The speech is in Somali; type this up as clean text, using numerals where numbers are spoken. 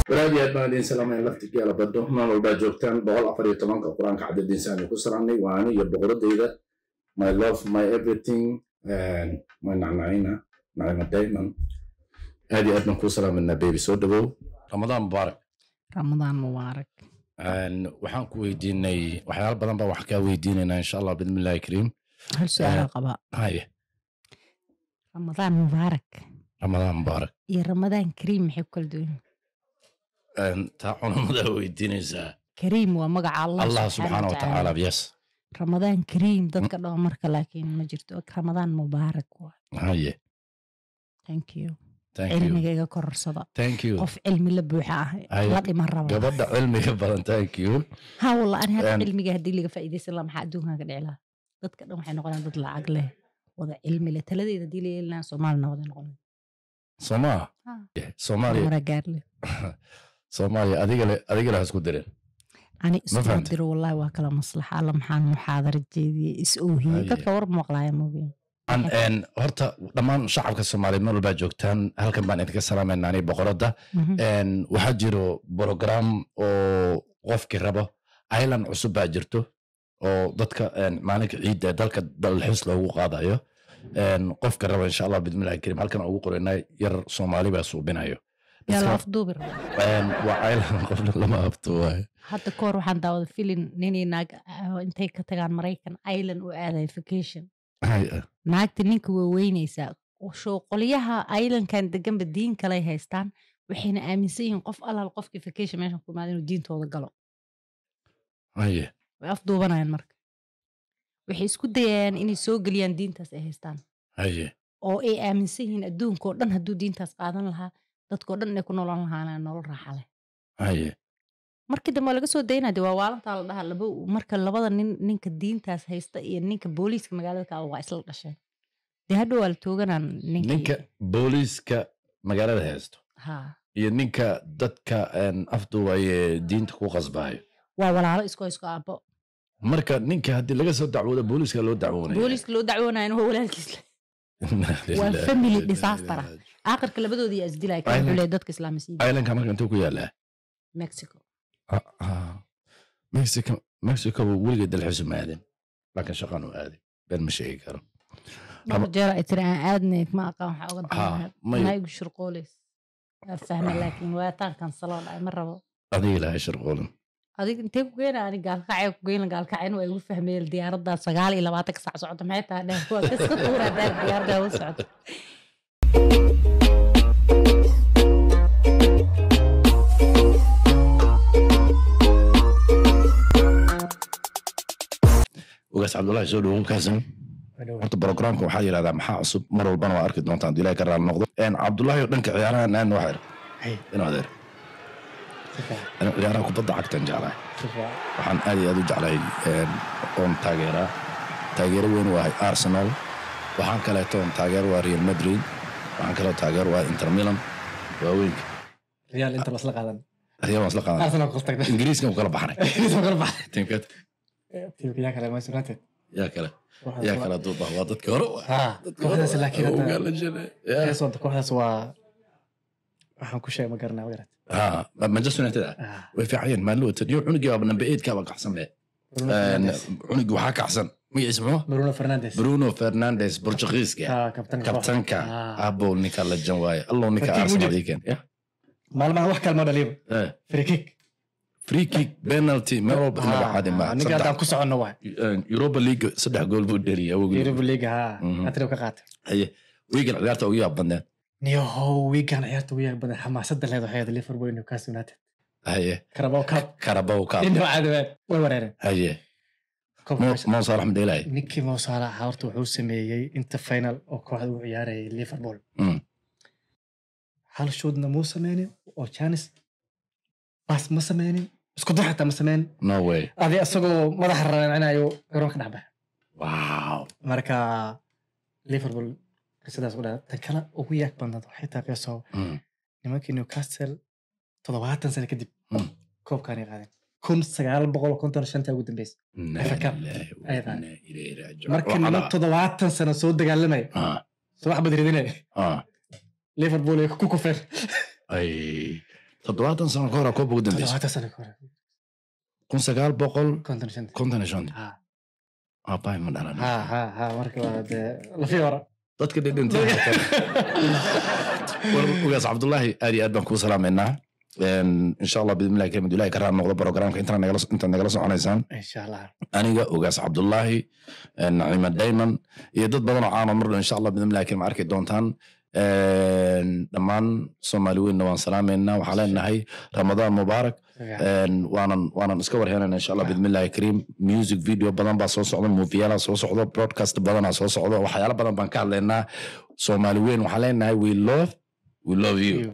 ورادي أبناء الإنسان لما يلفتك يا لبده ما هو باجوكتان بقول أفريق تمام كقرآن كعدد الإنسان يكسرني وأنا يبغرد إذا my love my everything and my نعنعينا نعمة دايما هذه أدنى كسرة من النبي بسودبو رمضان مبارك رمضان مبارك waxaan ku weydiinay waxyaalo badan baa wax ka weydiinayna insha Allah bidmillahi kariim hal su'aal qaba haye رمضان مبارك رمضان مبارك iyo رمضان كريم maxay kala duwan taa cunumada weydiinaysaa كريم waa magaca Allah subhanahu wa ta'ala yes رمضان كريم dadka dhaw marka laakiin ma jirto رمضان مبارك haye thank you thank you cilmigayga korsada thank you qof cilmi la buuxa ah la dhiman rabo gabadha cilmiga badan thank you ha wallahi aan hada cilmiga hadii laga faa'iideysan la maxaa adduunka ka dhici lahaa dadka dhan waxay noqonayaan dad lacag leh wada cilmi leh taladeeda hadii la yeelnaa Soomaalina wada noqonayaan Soomaaliya mara gaarle Soomaaliya adiga la isku direen ani isku diro wallahi waa kala maslaxa la maxaan muxaadara jeediyay is oohiyay dadka war maqlaaya moogeen أن هرتا دمان شعبك الصومالي من البلاد جوكتان هل كان بان إنك السلام إنني بقردة أن وحجروا بروجرام أو غفك الربا عيلان عصب أجرته أو ضدك أن مالك عيد ذلك الحسل هو قاضي أن غفك الربا إن شاء الله بإذن الله الكريم هل كان أقول إنه ير صومالي بس وبينايو يلا أفضل أن وعيلان قبل لما أبطوا حتى كور وحن داود فيلين نيني ناق إنتي كتجان مريكان عيلان وعلى فيكيشن naagta ninka way weynaysaa shooqolyaha aylankan degan badiin kale haystaan waxayna aaminsan yihiin qof alal qofkii vacation meeshan ku imaado inuu diintooda galo way afduubanayaan marka waxay isku dayayaan inay soo geliyaan diintaas ay haystaan oo ay aaminsan yihiin adduunka oo dhan hadduu diintaas qaadan lahaa dadkoo dhan inay ku noolaan lahaanaan nolol raaxa leh markii dambe laga soo daynaa waa waalantaa la dhahaa marka labada ninka diintaas haysta iyo ninka booliiska magaalada ka waa isla dhasheen dee hadhow waa la tooganaan ninka booliiska magaalada haysto iyo ninka dadka afduwaye diinta ku qasbayo waa walaalo isku aabbo marka ninka haddii laga soo dacwoodo booliiska loo dacwoonayo waa walaalkiis waa family disaster aakhirka labadoodii isdilay ka xulee dadka islaamisiin aylanka marka intuu ku yaalaa Mexico ولقيت الحزم هذا لكن شغله هذا بين مشي كرم رجال ترى عادني ما أقام حاجة ما يقشر قوليس فهم لكن واتان كان صلاة مرة هذه لا يشرقون هذيك أنت بقينا أنا قال كعيب بقينا قال كعين ويقول فهمي الديار ده سجالي لما تكسع صعود معتها ده هو قصة ورا ده الديار ده وصعد وقاس عبد الله يسولو وكاسم horta programka waxaa yiraahdaa maxaa cusub mar walbana waa arki doontaan hadii ilaahay ka raali noqdo Cabdullahi oo dhanka ciyaaraha aan waxay inaadeer ciyaaraha kubadda cagta jeclahay waxaan aad iyo aad u jeclahay oon taageero weyn waa Arsenal waxaan kale toon taageero waa Real Madrid waxaan kale taageero waa Inter Milan waa weyn Real Inter wasla qaadan Arsenal qoltagna Ingiriiska kala baxnay teamka يا كلام ما سمعت يا كلام دوبه وضد كورو كوحداس لكن يا صوت كوحداس waa waxaan ku sheegay ma garanaa wadaad ma jasnaatada way fiicayeen maalu tadiyo cunugii waa banbeed ka waqxsan leh cunugii waxa ka xsan magaciisa Bruno Fernandes Portugiiska kabtanka abo ninka la janwaay allo ninka Arsenal deegan maalmaha wax kalma dhaliyo free kick penalty maro bada caadi ma aniga hadaan ku socono waa Europa League 3 gool buu dhaliyay Europa League atriib ka qaatay haye weegan ciyaarta ugu yaab badnaa niyo weegan ciyaarta ugu yaab badan xamaasadda leedahay Liverpool iyo Newcastle United haye Carabao Cup inuu caadawad way wareereen haye Mo Salah Mdelay ninkii Mo Salah horta wuxuu sameeyay inta final oo kooxda uu ciyaaray Liverpool hal shoodna muu sameeyay oo chance bas ma sameeyay isku daxta ma sameeyay no way adi asagoo madax raacinayo garoonka dhaxba wow marka Liverpool sidaas u dhaad tan kala ugu yaak bandad waxay taaqayso nimankii Newcastle 70 sano kadib koobkan ay qaadeen 1955 ugu dambeysay marka niman 70 sano soo dagaalamay soo wax badridinay Liverpool ay ku kufeen ay 70 sano ka hor koob ugu dambeysay 70 sano ka hor 1955 abay ma dhalan marka la fiiro dadka dhintay ugaas Cabdullaahi aad baan ku salaameynaa إن شاء الله بإذن الله كريم دولاي كرام نقطة برنامج إنت نجلس عن إنسان إن شاء الله أنا وجاس عبد الله نعيم دايما يدد بدنا عام مرة إن شاء الله بإذن الله كريم عركة دونتان دمان صوماليين نوان سلامنا وحالنا هاي رمضان مبارك وانا نسكور هنا إن شاء الله بإذن الله كريم ميوزك فيديو بدنا بصوص عضو موفيالا صوص عضو برودكاست بدنا صوص عضو وحيالا بدنا بنكال لنا صوماليين وحالنا هاي we love you